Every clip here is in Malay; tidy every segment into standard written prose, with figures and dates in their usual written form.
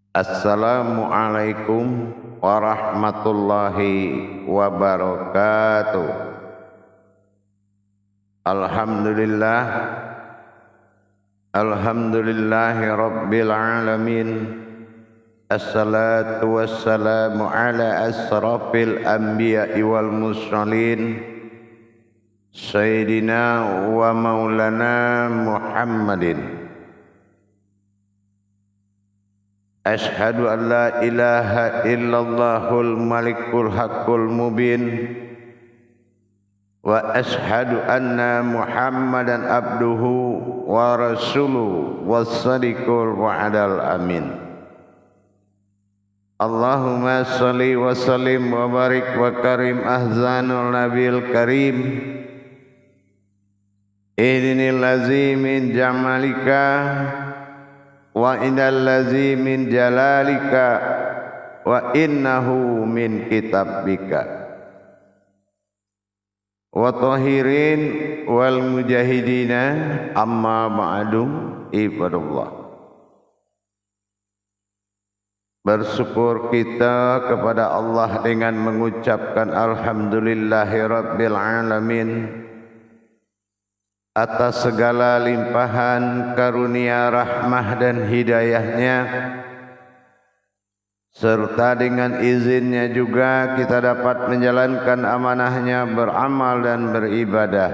Assalamualaikum warahmatullahi wabarakatuh. Alhamdulillah, alhamdulillahi rabbil alamin. Assalatu wassalamu ala asrafil anbiya'i wal mursalin, Sayyidina wa maulana Muhammadin. Ashhadu an la ilaha illallahul malikul haqqul mubin, wa ashhadu anna Muhammadan abduhu wa rasuluhu was-sadiqul wa'adal amin. Allahumma salli wa sallim wa barik wa karim ahzanul nabil karim. Idinil lazi min jamalika wa innal lazi min jalalika wa innahu min kitabika wa tahirin wal mujahidina amma ba'du. Ibadallah, bersyukur kita kepada Allah dengan mengucapkan alhamdulillahi rabbil alamin atas segala limpahan karunia rahmah dan hidayahnya, serta dengan izinnya juga kita dapat menjalankan amanahnya, beramal dan beribadah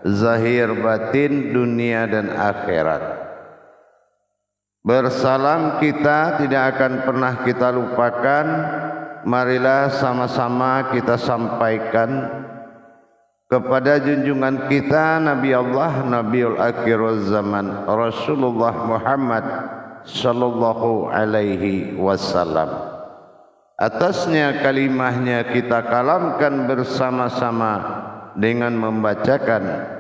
zahir batin dunia dan akhirat. Bersalam kita tidak akan pernah kita lupakan. Marilah sama-sama kita sampaikan kepada junjungan kita Nabi Allah, Nabiul Akhirul Zaman, Rasulullah Muhammad sallallahu alaihi wasallam. Atasnya kalimahnya kita kalamkan bersama-sama dengan membacakan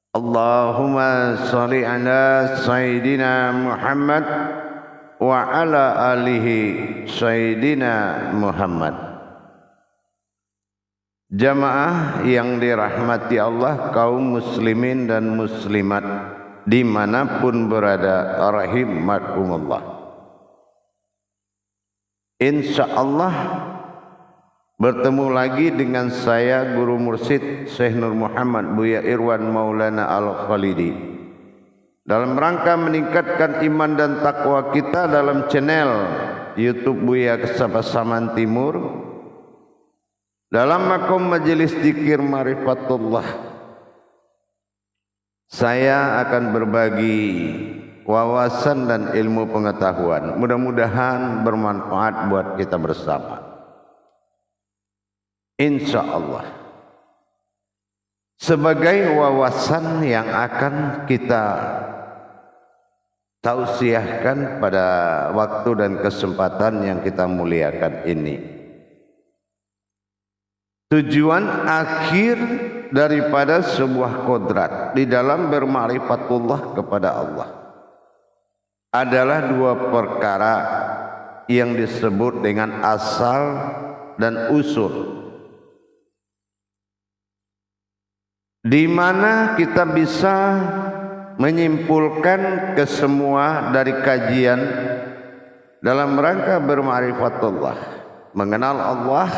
Allahumma sholli ala Sayyidina Muhammad wa ala alihi Sayyidina Muhammad. Jamaah yang dirahmati Allah, kaum muslimin dan muslimat dimanapun berada, rahimakumullah. Insyaallah bertemu lagi dengan saya Guru Mursyid Syekh Nur Muhammad Buya Irwan Maulana Al-Khalidi dalam rangka meningkatkan iman dan takwa kita dalam channel YouTube Buya Kesabasaman Timur, dalam makom majelis zikir Marifatullah. Saya akan berbagi wawasan dan ilmu pengetahuan, mudah-mudahan bermanfaat buat kita bersama, insyaallah. Sebagai wawasan yang akan kita tausiahkan pada waktu dan kesempatan yang kita muliakan ini, tujuan akhir daripada sebuah kodrat di dalam berma'rifatullah kepada Allah adalah dua perkara yang disebut dengan asal dan usul, di mana kita bisa menyimpulkan kesemua dari kajian dalam rangka berma'rifatullah, mengenal Allah.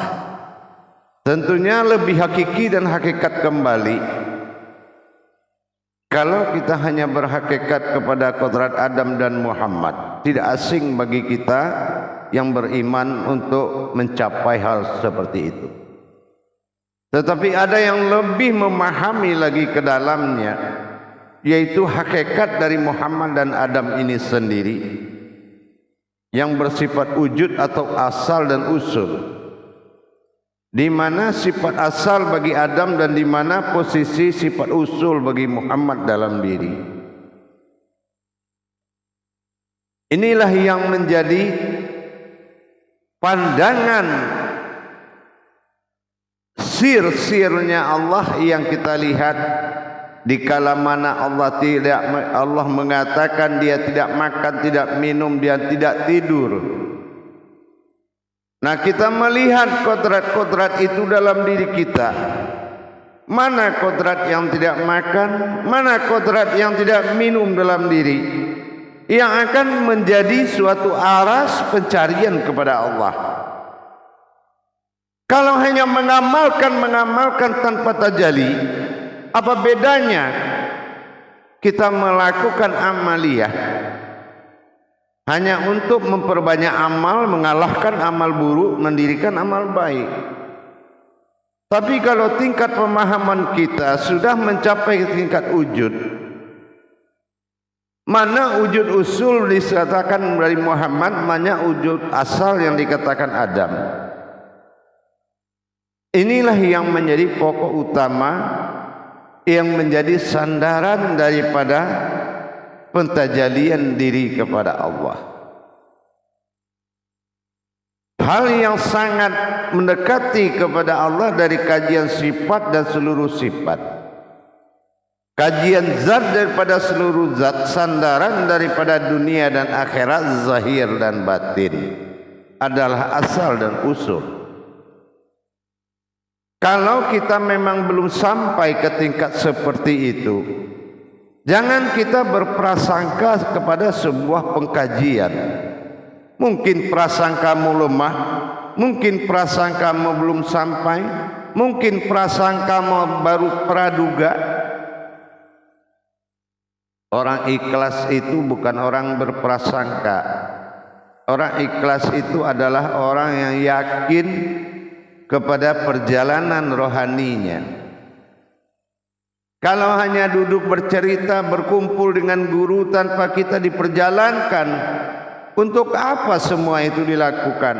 Tentunya lebih hakiki dan hakikat kembali kalau kita hanya berhakikat kepada kodrat Adam dan Muhammad. Tidak asing bagi kita yang beriman untuk mencapai hal seperti itu. Tetapi ada yang lebih memahami lagi ke dalamnya, yaitu hakikat dari Muhammad dan Adam ini sendiri, yang bersifat wujud atau asal dan usul, di mana sifat asal bagi Adam dan di mana posisi sifat usul bagi Muhammad dalam diri. Inilah yang menjadi pandangan sir-sirnya Allah yang kita lihat di kala mana Allah mengatakan dia tidak makan, tidak minum, dia tidak tidur. Nah, kita melihat kodrat-kodrat itu dalam diri kita. Mana kodrat yang tidak makan, mana kodrat yang tidak minum dalam diri. yang akan menjadi suatu aras pencarian kepada Allah. Kalau hanya mengamalkan tanpa tajalli, apa bedanya kita melakukan amaliyah hanya untuk memperbanyak amal, mengalahkan amal buruk, mendirikan amal baik? Tapi kalau tingkat pemahaman kita sudah mencapai tingkat wujud, mana wujud usul dikatakan dari Muhammad, mana wujud asal yang dikatakan Adam. Inilah yang menjadi pokok utama, yang menjadi sandaran daripada pentajalian diri kepada Allah. Hal yang sangat mendekati kepada Allah dari kajian sifat dan seluruh sifat, kajian zat daripada seluruh zat, sandaran daripada dunia dan akhirat, zahir dan batin, adalah asal dan usul. Kalau kita memang belum sampai ke tingkat seperti itu, jangan kita berprasangka kepada sebuah pengkajian. Mungkin prasangkamu lemah, mungkin prasangkamu belum sampai, mungkin prasangkamu baru praduga. Orang ikhlas itu bukan orang berprasangka. Orang ikhlas itu adalah orang yang yakin kepada perjalanan rohaninya. Kalau hanya duduk bercerita, berkumpul dengan guru tanpa kita diperjalankan, untuk apa semua itu dilakukan?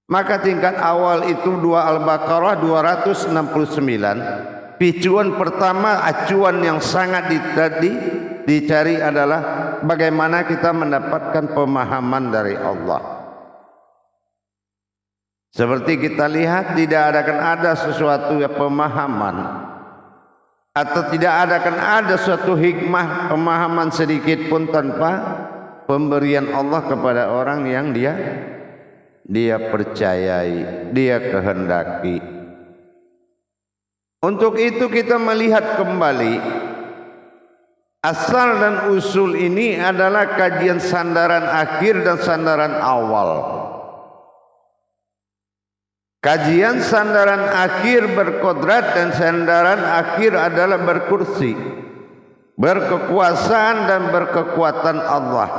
Maka tingkat awal itu 2 Al-Baqarah 269. Picuan pertama, acuan yang sangat dicari adalah bagaimana kita mendapatkan pemahaman dari Allah. Seperti kita lihat, tidak akan ada sesuatu yang pemahaman, atau tidak akan ada suatu hikmah pemahaman sedikit pun tanpa pemberian Allah kepada orang yang dia percayai, dia kehendaki. Untuk itu kita melihat kembali, asal dan usul ini adalah kajian sandaran akhir dan sandaran awal. Kajian sandaran akhir berkodrat dan sandaran akhir adalah berkursi, berkekuasaan dan berkekuatan Allah.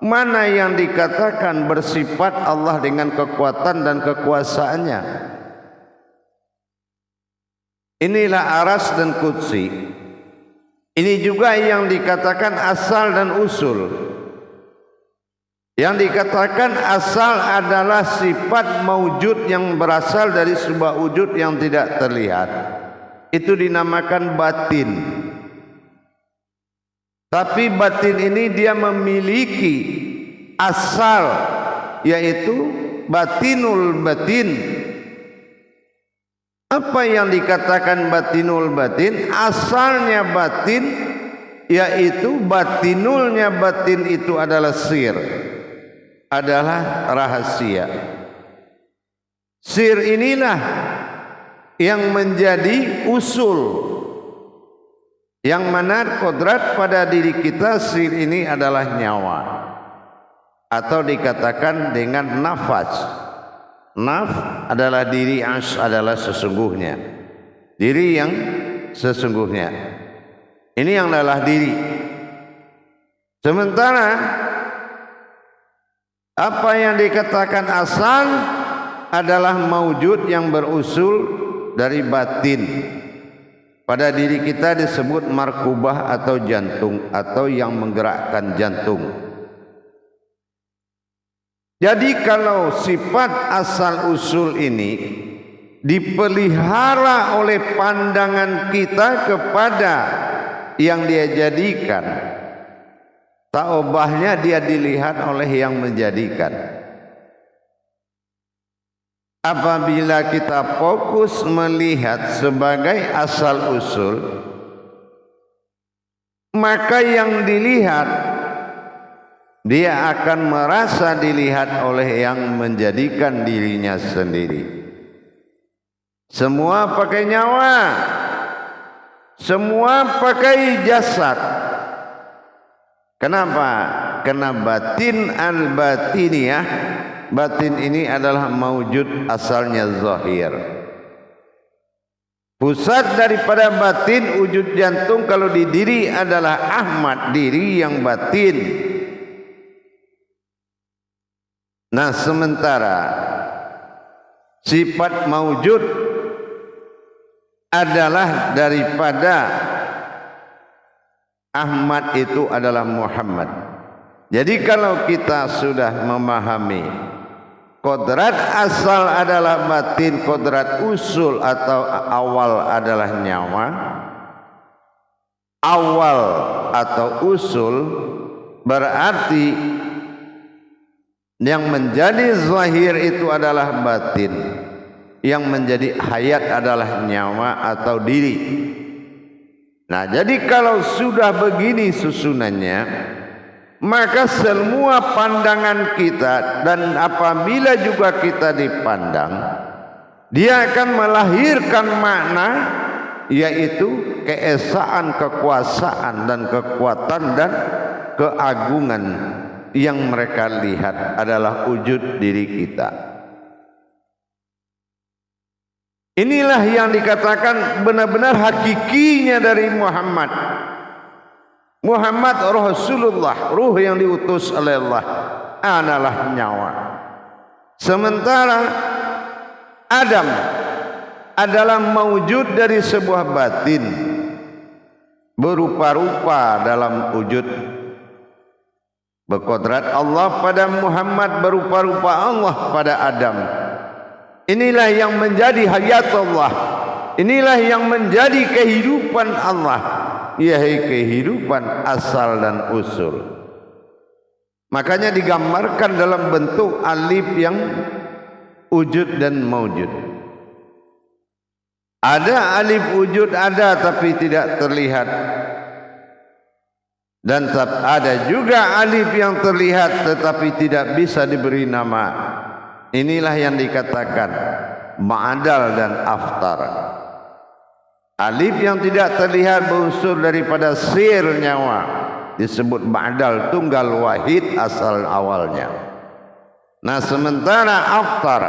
Mana yang dikatakan bersifat Allah dengan kekuatan dan kekuasaannya? Inilah aras dan kursi. Ini juga yang dikatakan asal dan usul. Yang dikatakan asal adalah sifat maujud yang berasal dari sebuah wujud yang tidak terlihat. Itu dinamakan batin. Tapi batin ini dia memiliki asal, yaitu batinul batin. Apa yang dikatakan batinul batin? Asalnya batin, yaitu batinulnya batin itu adalah sir, adalah rahasia. Sir inilah yang menjadi usul, yang mana kodrat pada diri kita. Sir ini adalah nyawa, atau dikatakan dengan nafas. Naf adalah diri, as adalah sesungguhnya, diri yang sesungguhnya. Ini yang adalah diri. Sementara apa yang dikatakan asal adalah maujud yang berusul dari batin. Pada diri kita disebut markubah atau jantung, atau yang menggerakkan jantung. Jadi kalau sifat asal usul ini dipelihara oleh pandangan kita kepada yang dia jadikan, tak ubahnya dia dilihat oleh yang menjadikan. Apabila kita fokus melihat sebagai asal usul, maka yang dilihat, dia akan merasa dilihat oleh yang menjadikan dirinya sendiri. Semua pakai nyawa, semua pakai jasad, Kenapa? Karena batin al-batiniyah, batin ini adalah maujud asalnya zahir. Pusat daripada batin, wujud jantung kalau di diri adalah Ahmad, diri yang batin. Nah, sementara sifat maujud adalah daripada Ahmad itu adalah Muhammad. Jadi kalau kita sudah memahami kodrat asal adalah batin, kodrat usul atau awal adalah nyawa, awal atau usul berarti yang menjadi zahir itu adalah batin, yang menjadi hayat adalah nyawa atau diri. Nah, jadi kalau sudah begini susunannya, maka semua pandangan kita dan apabila juga kita dipandang, dia akan melahirkan makna, yaitu keesaan, kekuasaan dan kekuatan dan keagungan yang mereka lihat adalah wujud diri kita. Inilah yang dikatakan benar-benar hakikinya dari Muhammad. Muhammad Rasulullah, ruh yang diutus oleh Allah, adalah nyawa. Sementara Adam adalah maujud dari sebuah batin, berupa-rupa dalam wujud. Berkodrat Allah pada Muhammad, berupa-rupa Allah pada Adam. Inilah yang menjadi hayat Allah. Inilah yang menjadi kehidupan Allah, yaitu kehidupan asal dan usul. Makanya digambarkan dalam bentuk alif yang wujud dan maujud. Ada alif wujud ada tapi tidak terlihat. Dan ada juga alif yang terlihat tetapi tidak bisa diberi nama. Inilah yang dikatakan ba'dal dan aftar. Alif yang tidak terlihat berunsur daripada sir nyawa, disebut ba'dal, tunggal wahid asal awalnya. Nah, sementara aftar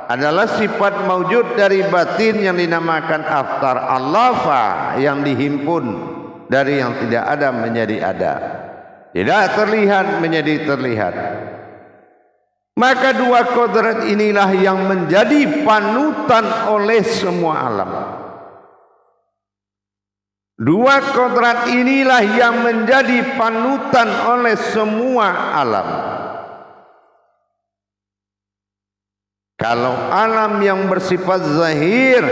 adalah sifat maujud dari batin yang dinamakan aftar, allafa, yang dihimpun dari yang tidak ada menjadi ada, tidak terlihat menjadi terlihat. Maka dua kodrat inilah yang menjadi panutan oleh semua alam. Dua kodrat inilah yang menjadi panutan oleh semua alam. Kalau alam yang bersifat zahir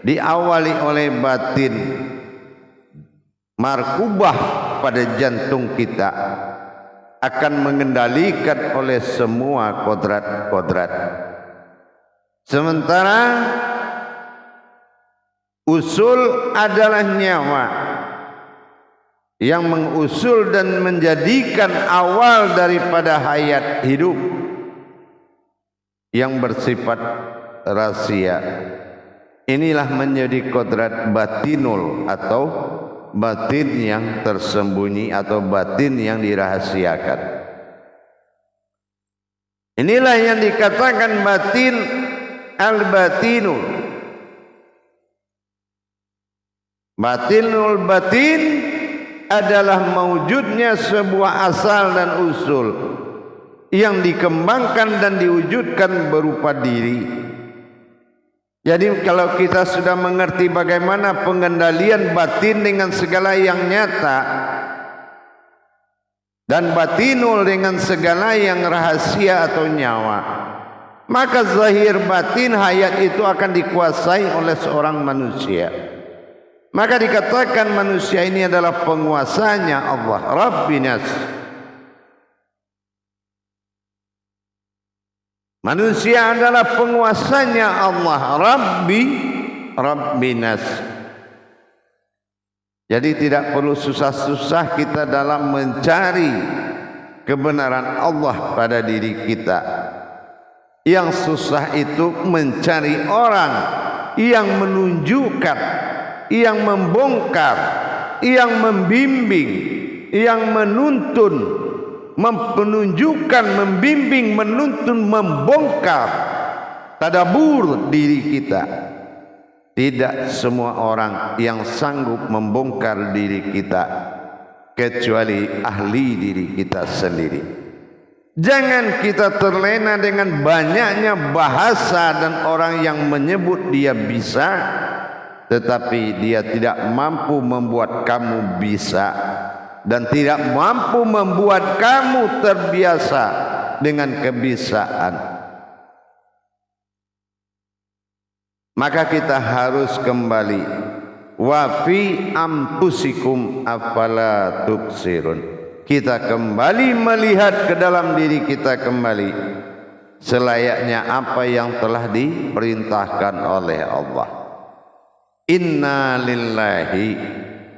diawali oleh batin, markubah pada jantung kita, akan mengendalikan oleh semua kodrat-kodrat. Sementara usul adalah nyawa yang mengusul dan menjadikan awal daripada hayat hidup yang bersifat rahasia. Inilah menjadi kodrat batinul atau batin yang tersembunyi atau batin yang dirahasiakan. Inilah yang dikatakan batin al-batinul. Batinul batin adalah mewujudnya sebuah asal dan usul yang dikembangkan dan diwujudkan berupa diri. Jadi kalau kita sudah mengerti bagaimana pengendalian batin dengan segala yang nyata dan batinul dengan segala yang rahasia atau nyawa, maka zahir batin hayat itu akan dikuasai oleh seorang manusia. Maka dikatakan manusia ini adalah penguasanya Allah, Rabbinas. Manusia adalah penguasanya Allah, Rabbinas. Jadi tidak perlu susah-susah kita dalam mencari kebenaran Allah pada diri kita. Yang susah itu mencari orang yang menunjukkan, yang membongkar, yang membimbing yang menuntun, menunjukkan, membimbing, menuntun, membongkar tadabur diri kita. Tidak semua orang yang sanggup membongkar diri kita kecuali ahli diri kita sendiri. Jangan kita terlena dengan banyaknya bahasa dan orang yang menyebut dia bisa, tetapi dia tidak mampu membuat kamu bisa dan tidak mampu membuat kamu terbiasa dengan kebisaan. Maka kita harus kembali, wa fi ampusikum afala tubsirun. Kita kembali melihat ke dalam diri kita kembali selayaknya apa yang telah diperintahkan oleh Allah. Inna lillahi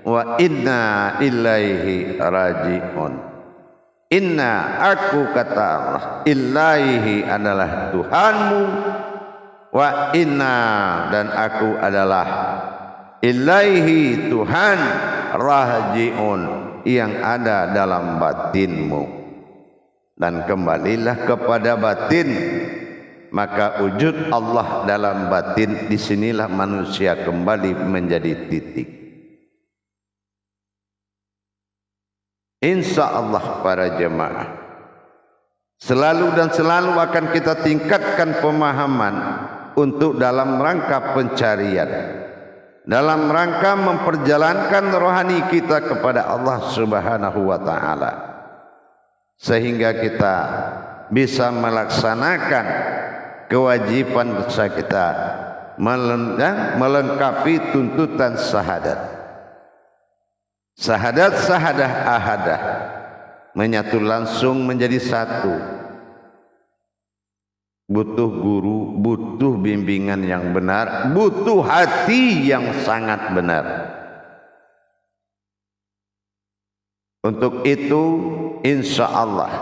wa inna ilaihi raji'un. Inna, aku kata Allah, ilaihi adalah Tuhanmu, wa inna, dan aku adalah ilaihi Tuhan, raji'un, yang ada dalam batinmu. Dan kembalilah kepada batin, maka wujud Allah dalam batin. Disinilah manusia kembali menjadi titik. Insya Allah para jemaah, selalu dan selalu akan kita tingkatkan pemahaman untuk dalam rangka pencarian, dalam rangka memperjalankan rohani kita kepada Allah Subhanahu wa ta'ala, sehingga kita bisa melaksanakan kewajiban kita melengkapi tuntutan syahadat. Syahadat ahadah, menyatu langsung menjadi satu. Butuh guru, butuh bimbingan yang benar, butuh hati yang sangat benar. Untuk itu insya Allah,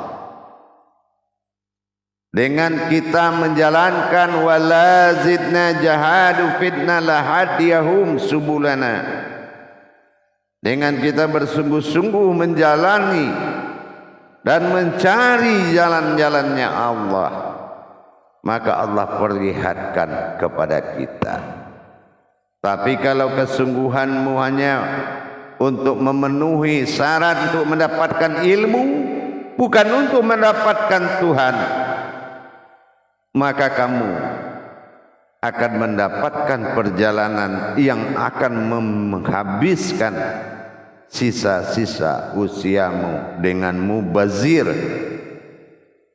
dengan kita menjalankan wala zidna jahadu fitna lahadiyahum subulana, dengan kita bersungguh-sungguh menjalani dan mencari jalan-jalannya Allah, maka Allah perlihatkan kepada kita. Tapi kalau kesungguhanmu hanya untuk memenuhi syarat untuk mendapatkan ilmu, bukan untuk mendapatkan Tuhan, maka kamu akan mendapatkan perjalanan yang akan menghabiskan sisa-sisa usiamu dengan mubazir.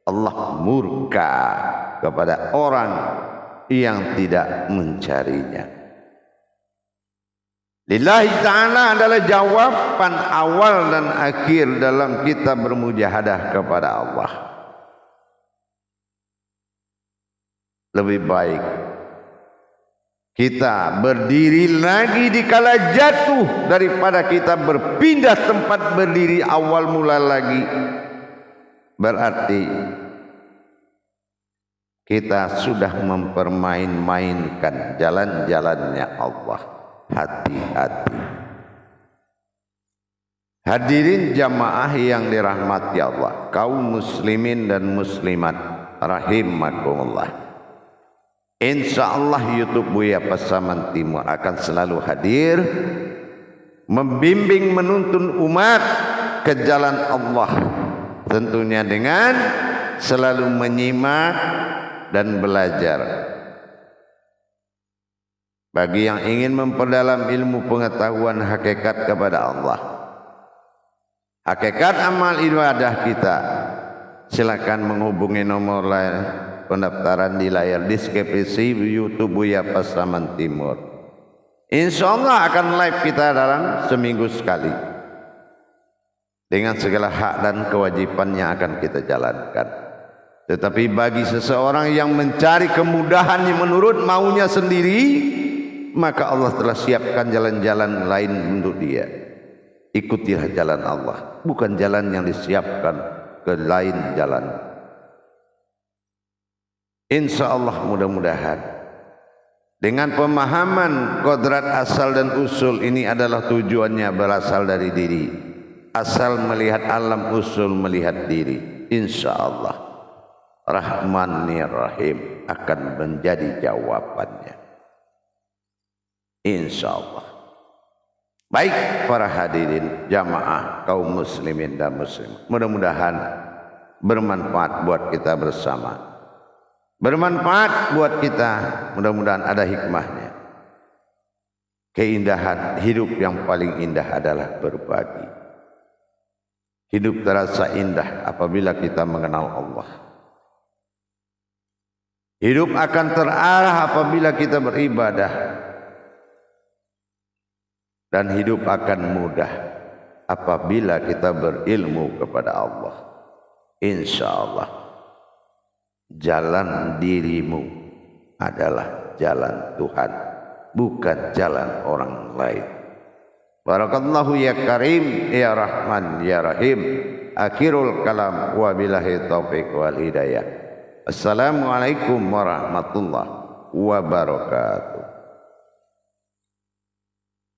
Allah murka kepada orang yang tidak mencarinya. Lillahi ta'ala adalah jawaban awal dan akhir dalam kita bermujahadah kepada Allah. Lebih baik kita berdiri lagi di kala jatuh daripada kita berpindah tempat berdiri awal mula lagi. Berarti kita sudah mempermain-mainkan jalan-jalannya Allah. Hati-hati. Hadirin jamaah yang dirahmati Allah, kaum muslimin dan muslimat rahimakumullah. Insya Allah YouTube Buya Pasaman Timur akan selalu hadir membimbing, menuntun umat ke jalan Allah, tentunya dengan selalu menyimak dan belajar. Bagi yang ingin memperdalam ilmu pengetahuan hakikat kepada Allah, hakikat amal ibadah kita, silakan menghubungi nomor pendaftaran di layar deskripsi YouTube Buya Pasaman Timur. Insya Allah akan live kita dalam seminggu sekali dengan segala hak dan kewajiban yang akan kita jalankan. Tetapi bagi seseorang yang mencari kemudahan yang menurut maunya sendiri, maka Allah telah siapkan jalan-jalan lain untuk dia. Ikutilah jalan Allah, bukan jalan yang disiapkan ke lain jalan. Insya Allah mudah-mudahan dengan pemahaman kodrat asal dan usul ini adalah tujuannya berasal dari diri asal melihat alam, usul melihat diri. Insyaallah Rahmanir Rahim akan menjadi jawabannya. Insyaallah. Baik para hadirin jamaah kaum muslimin dan muslimat, mudah-mudahan bermanfaat buat kita bersama. Bermanfaat buat kita, mudah-mudahan ada hikmahnya. Keindahan hidup yang paling indah adalah berbagi. Hidup terasa indah apabila kita mengenal Allah. Hidup akan terarah apabila kita beribadah. Dan hidup akan mudah apabila kita berilmu kepada Allah. Insyaallah jalan dirimu adalah jalan Tuhan, bukan jalan orang lain. Barakallahu ya Karim ya Rahman ya Rahim. Akhirul kalam wa billahi taufiq wal hidayah. Assalamualaikum warahmatullahi wabarakatuh.